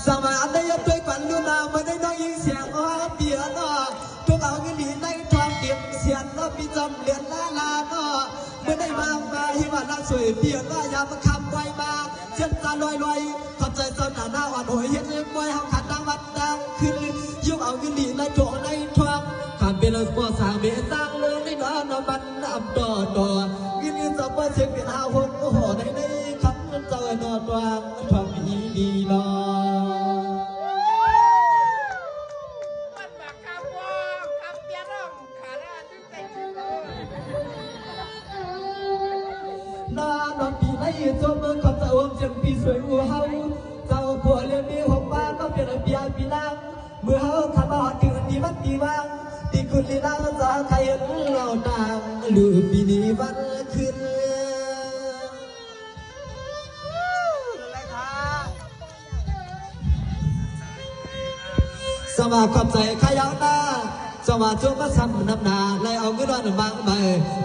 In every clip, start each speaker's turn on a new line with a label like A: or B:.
A: สมาในยัดด้วยกันลูนามาได้น้อยยิงเสียงอ้อเปียนอ้อทุกเอาเงินดีในทองเก็บเสียนอ้อปีจำเลียนลาลาอ้อเมื่อได้มาให้มาลักสวยเปียนอ้อยามาคำไว้มาเช่นตาลอยขอบใจเจ้าหน้าหน้าอ่อนหอยเห็นเล็บมวยห้องขัดดังวัดดังขึ้นยุ่งเอาเงินดีในถั่วในทองข้ามเป็นเราบ่สางเบี้ยสร้างเรื่องในน้อนบันน้ำต่อเงินจะบ่เสียเปลี่ยนหาคนโอ้โหในคำเจ้านอตวางทำดีรอน้านอนปีในจมคำเจ้าเจียงปีสวยหัวเฮาเจ้าผัวเลี้ยงมีหกบ้านก็เป็นเปียปีนางเมื่อเฮาทำมาถึงดีมันดีว่างดีคุณลีน่าจะใครเห็นเราต่างลืมปีนี้วันขึ้นสมาขอบใจขยาวหน้าสมาจุ่มมาซ้ำน้ำหนาไล่เอาเงินนอนบางใบ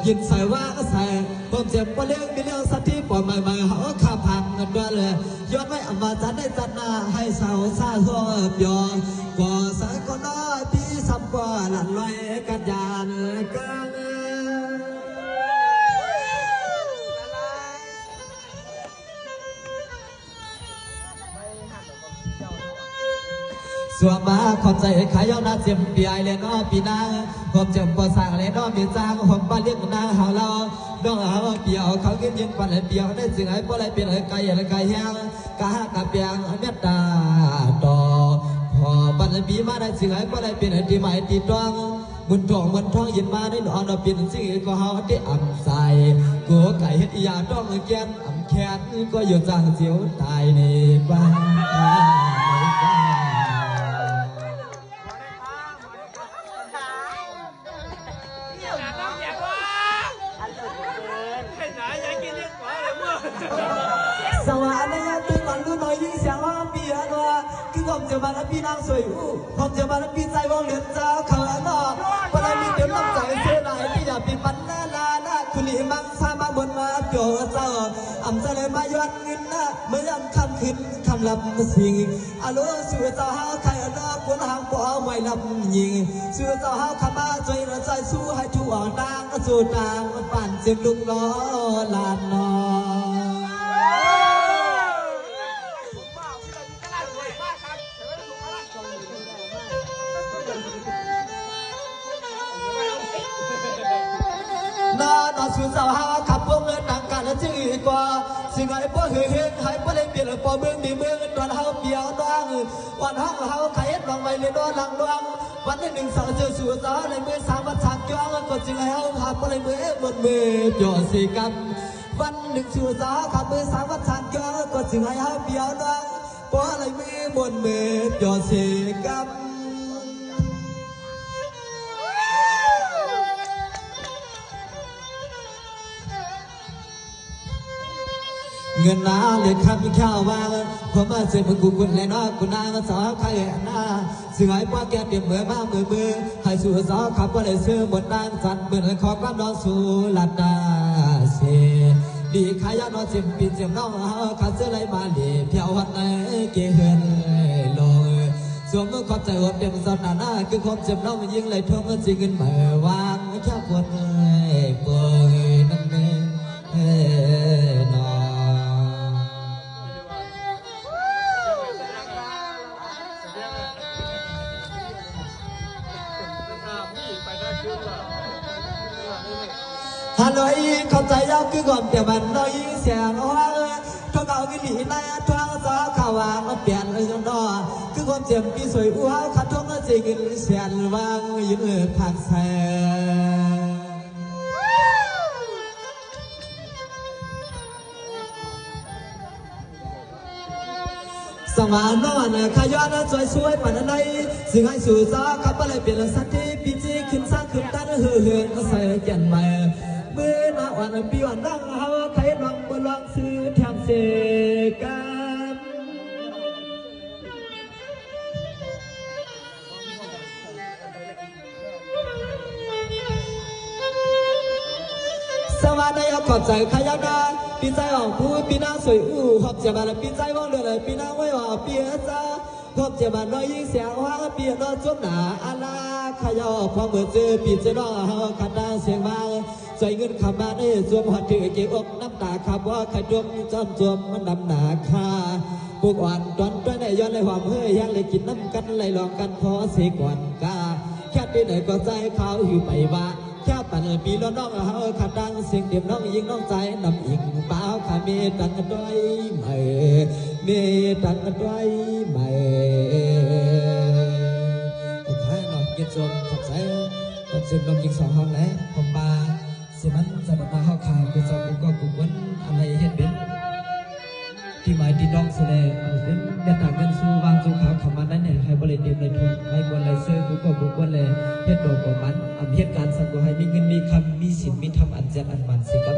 A: ยินใส่ว่าก็ใส่ผมเจ็บปวดเลี้ยงมีเลี้ยงสัตว์ที่ปล่อยใหม่เขาข้าพังเงินด้วยเลยย้อนไว้อมาจันได้จัดหน้าให้สาวซาหัวเบียร์กว่าสายก็น้อยที่ซ้ำกว่าหลั่นลอยกันยานกันสวมมาขอบใจขายนาเสียมปีไอเลนอปีนาผมจำปอสางเลนอมีจางผมบ้านเลี้ยงนาหาเราน้องหาเปียวเขาเกินยินปันเปียวได้สิ่งไอ้ปอะไรเป็นไอ้ไก่อะไรไก่แห้งกะกะเปียงเม็ดตาต่อพอปันปีมาได้สิ่งไอ้ปอะไรเป็นไอ้ที่ใหม่ที่ตองบุญทองยินมาได้นอนเป็นสิ่งก็เขาได้อ่ำใส่กัวไก่เฮ็ดยาต้องแกนอ่ำแค้นก็อยู่จางเสียวตายในบ้านสวัสดีทุกคนรู้หน่อยยิ่งเสียงว่าปีอะไรคือผมจะมาแล้วพี่นางสวยผมจะมาแล้วพี่ใจว่างเลือดเจ้าเขาหน้าพอได้มีเต็มลำใจเสียหลายพี่อยากเป็นปันนาคุณหลีมังสามาบนมาเกี่ยวเจ้าอ่ำจะเลยมาย้อนเงินนะเมื่อยามคำขึ้นคำลำสิงอาลูสู่เจ้าหาใครนอกคนหางปอไม่ลำยิงสู่เจ้าหาขมาใจระใจสู้ให้ทั่วนางสู่นางปั่นเสียงลุกล้อลานนอน้าสู่เจ้าหาขับพวกเงินดังกันจืดกว่าสิ่งไอ้พวกเฮงให้พวกเล่นเปลี่ยนพอเมืองดีเมืองตอนเฮาเปียวดวงวันห้องเฮาไข่ลองไปเลยดอนหลังดวงวันที่หนึ่งสาวเจอสู่เจ้าในมือสามวันฉากจ้องก็จึงให้เฮาขับพวกเล่นมือบนมือเปียวสีกันวันหนึ่งสู่เจ้าขับมือสามวันฉากจ้องก็จึงให้เฮาเปียวดวงพวกเล่นมือบนมือเปียวสีกันเงินนาเลยคำข้าวว่าผมมาเสียมือกุลเลยน้อกุนางสาวใครหน้าสิ่งไอ้ป้าแกเตรียมมือมามือให้สู่สาวขับว่าเลยซื้อหมดนางจัดเบื่อขอความน้องสู่ลัดดาเสียดีขายน้องเสียมปีเสียมน้องขาเสื้อไรมาเดีเพียววันไหนเกเฮินลอยสวมมือขอบใจหัวเต็มสดหน้าคือความเจ็บน้องยิ่งเลยทวงเงินสิ่งเงินเมื่อวางแค่คนเบื่อนั่นเองนอฮัลโหลเข้าใจยาวคือก่อนเปลี่ยนมันน้อยเสียงว่าทุกเอากินหลีในทางสาวข่าววางเปลี่ยนเลยจนนอคือความเจ็บปีสวยอ้าวขัดทวงเงินสิ่งเงินเสียนวางยืนผักแสสมานนอนขย้อนสวยปันในสิ่งให้สู่สาวขับอะไรเปลี่ยนสัตย์ปีจีขึ้นสร้างขึ้นตั้งเฮือนใส่แก่นใหม่เมื่อหน้าวันปีวันดังเฮาใครลองบนลองซื้อแถมเสกันสวัสดีขอบใจขยันนะปีใจออกผู้ปีหน้าสวยอู้ขอบใจมาแล้วปีใจว่างเดือดปีหน้าไว้ว่าปีจ้า พบเจ้าบ้านน้อยยิ่งเสียงว่าเปียโนจุ่มหนาอาลาขยอพอเมื่อเจอปีเจน้อเฮาขัดดาเสียงมาใส่เงินขับมาได้สวมหัดถือเกี่ยวอกน้ำตาขับว่าขจมจอมจวมมันดำหนาคาปลูกอ่อนตอนตัวได้ย้อนเลยหอมเฮ้ยยังเลยกินน้ำกันเลยลองกันพอเสียก่อนกาแค่ที่ไหนก็ใจเขาอยู่ไปว่าแค่ปั่นปีล้อน้องเฮาขัดดังเสียงเดียมน้องยิงน้องใจนำอิงเปล่าขาเมตังกันด้วยไม่เมตังกันด้วยไม่โอเคเนาะยินชมขอบใจขอบใจน้องยิงสองห้องแล้วผมมาเสียมันจะมาเข้าข่าวกูสอบกูก็กูวันอะไรเห็นเป็นที่หมายที่น้องแสดงเป็นเดินทางกันสู้วางสู้ขาวขับมาได้เนี่ยให้บริเดียมเลยทุนให้บนเลยเสื้อกูก็กูวันเลยเฮ็ดโดกว่ามันอำเหตุการณ์สังกัดให้มีเงินมีคำมีสินมีธรรมอันเจริญอันมันสิกับ